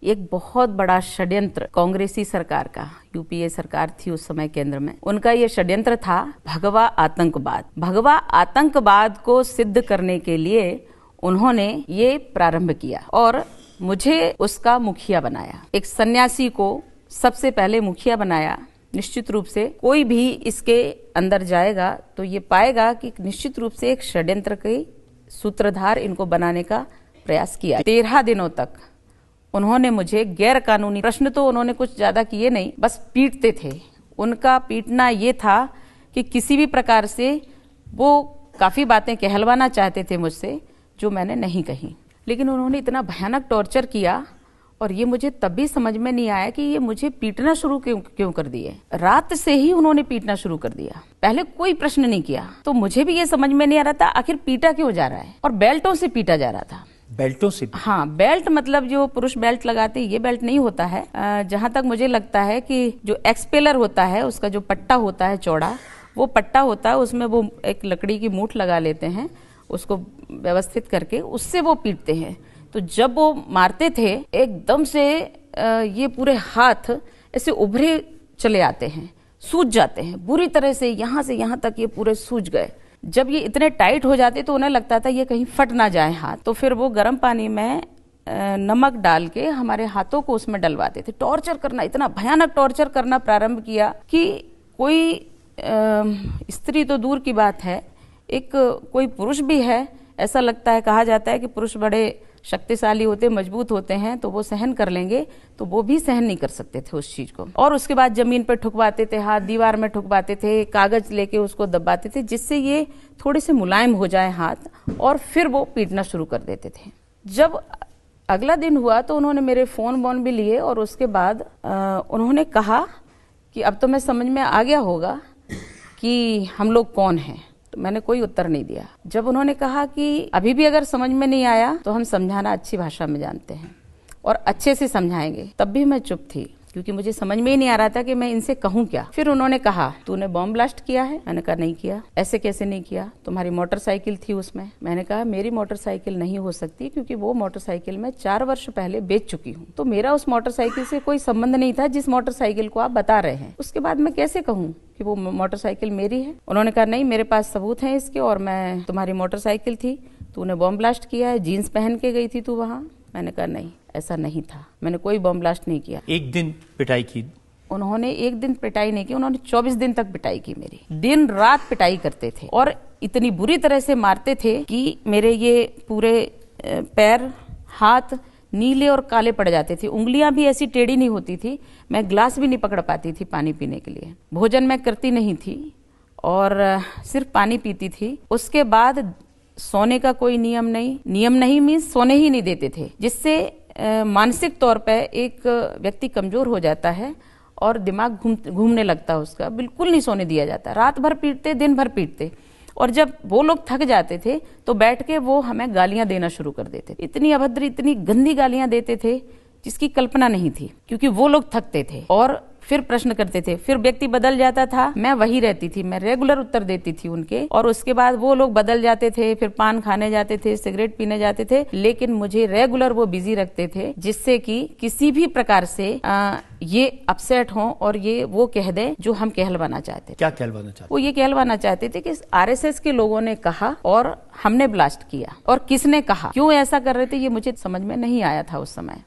एक बहुत बड़ा षड्यंत्र कांग्रेसी सरकार का, यूपीए सरकार थी उस समय केंद्र में, उनका ये षड्यंत्र था भगवा आतंकवाद। भगवा आतंकवाद को सिद्ध करने के लिए उन्होंने ये प्रारंभ किया और मुझे उसका मुखिया बनाया। एक सन्यासी को सबसे पहले मुखिया बनाया। निश्चित रूप से कोई भी इसके अंदर जाएगा तो ये पाएगा कि निश्चित रूप से एक षड्यंत्र के सूत्रधार इनको बनाने का प्रयास किया। 13 दिनों तक उन्होंने मुझे गैर कानूनी, प्रश्न तो उन्होंने कुछ ज्यादा किए नहीं, बस पीटते थे। उनका पीटना ये था कि किसी भी प्रकार से वो काफी बातें कहलवाना चाहते थे मुझसे जो मैंने नहीं कही, लेकिन उन्होंने इतना भयानक टॉर्चर किया और ये मुझे तब भी समझ में नहीं आया कि ये मुझे पीटना शुरू क्यों कर दिए। रात से ही उन्होंने पीटना शुरू कर दिया, पहले कोई प्रश्न नहीं किया। तो मुझे भी ये समझ में नहीं आ रहा था आखिर पीटा क्यों जा रहा है, और बेल्टों से पीटा जा रहा था। बेल्टों से? हाँ, बेल्ट मतलब जो पुरुष बेल्ट लगाते हैं, ये बेल्ट नहीं होता है। जहां तक मुझे लगता है कि जो एक्सपेलर होता है, उसका जो पट्टा होता है चौड़ा, वो पट्टा होता है, उसमें वो एक लकड़ी की मूठ लगा लेते हैं, उसको व्यवस्थित करके उससे वो पीटते हैं। तो जब वो मारते थे एकदम से ये पूरे हाथ ऐसे उभरे चले आते हैं, सूज जाते हैं बुरी तरह से, यहाँ से यहाँ तक ये पूरे सूज गए। जब ये इतने टाइट हो जाते तो उन्हें लगता था ये कहीं फट ना जाए हाथ, तो फिर वो गर्म पानी में नमक डाल के हमारे हाथों को उसमें डलवाते थे। टॉर्चर करना, इतना भयानक टॉर्चर करना प्रारंभ किया कि कोई स्त्री तो दूर की बात है, एक कोई पुरुष भी है, ऐसा लगता है, कहा जाता है कि पुरुष बड़े शक्तिशाली होते, मजबूत होते हैं, तो वो सहन कर लेंगे, तो वो भी सहन नहीं कर सकते थे उस चीज को। और उसके बाद जमीन पे ठुकवाते थे, हाथ दीवार में ठुकवाते थे, कागज लेके उसको दबाते थे जिससे ये थोड़े से मुलायम हो जाए हाथ, और फिर वो पीटना शुरू कर देते थे। जब अगला दिन हुआ तो उन्होंने मेरे फोन वोन भी लिए और उसके बाद उन्होंने कहा कि अब तो मैं समझ में आ गया होगा कि हम लोग कौन हैं। तो मैंने कोई उत्तर नहीं दिया। जब उन्होंने कहा कि अभी भी अगर समझ में नहीं आया तो हम समझाना अच्छी भाषा में जानते हैं और अच्छे से समझाएंगे, तब भी मैं चुप थी क्योंकि मुझे समझ में ही नहीं आ रहा था कि मैं इनसे कहूँ क्या। फिर उन्होंने कहा, तूने बॉम्ब ब्लास्ट किया है? मैंने कहा नहीं किया। ऐसे कैसे नहीं किया? तुम्हारी मोटरसाइकिल थी उसमें? मैंने कहा मेरी मोटरसाइकिल नहीं हो सकती क्योंकि वो मोटरसाइकिल मैं 4 वर्ष पहले बेच चुकी हूँ, तो मेरा उस मोटरसाइकिल से कोई संबंध नहीं था जिस मोटरसाइकिल को आप बता रहे हैं। उसके बाद मैं कैसे कहूँ कि वो मोटरसाइकिल मेरी है? उन्होंने कहा नहीं, मेरे पास सबूत हैं इसके, और मैं, तुम्हारी मोटरसाइकिल थी, तूने बॉम्ब ब्लास्ट किया है, जीन्स पहन के गई थी तू वहाँ। मैंने कहा नहीं, ऐसा नहीं था, मैंने कोई बॉम्ब ब्लास्ट नहीं किया। एक दिन पिटाई की? उन्होंने एक दिन पिटाई नहीं की, उन्होंने 24 दिन तक पिटाई की मेरी। दिन रात पिटाई करते थे और इतनी बुरी तरह से मारते थे कि मेरे ये पूरे पैर, हाथ नीले और काले पड़ जाते थे। उंगलियां भी ऐसी टेढ़ी नहीं होती थी, मैं ग्लास भी नहीं पकड़ पाती थी पानी पीने के लिए। भोजन मैं करती नहीं थी और सिर्फ पानी पीती थी। उसके बाद सोने का कोई नियम नहीं मीन्स सोने ही नहीं देते थे, जिससे मानसिक तौर पे एक व्यक्ति कमजोर हो जाता है और दिमाग घूमने लगता है उसका। बिल्कुल नहीं सोने दिया जाता, रात भर पीटते, दिन भर पीटते। और जब वो लोग थक जाते थे तो बैठ के वो हमें गालियां देना शुरू कर देते। इतनी अभद्र, इतनी गंदी गालियां देते थे जिसकी कल्पना नहीं थी, क्योंकि वो लोग थकते थे और फिर प्रश्न करते थे। फिर व्यक्ति बदल जाता था, मैं वही रहती थी, मैं रेगुलर उत्तर देती थी उनके, और उसके बाद वो लोग बदल जाते थे, फिर पान खाने जाते थे, सिगरेट पीने जाते थे, लेकिन मुझे रेगुलर वो बिजी रखते थे जिससे कि किसी भी प्रकार से ये अपसेट हों और ये वो कह दें जो हम कहलवाना चाहते थे। क्या कहलवाना चाहते? वो ये कहलवाना चाहते थे कि आरएसएस के लोगों ने कहा और हमने ब्लास्ट किया, और किसने कहा, क्यों ऐसा कर रहे थे, ये मुझे समझ में नहीं आया था उस समय।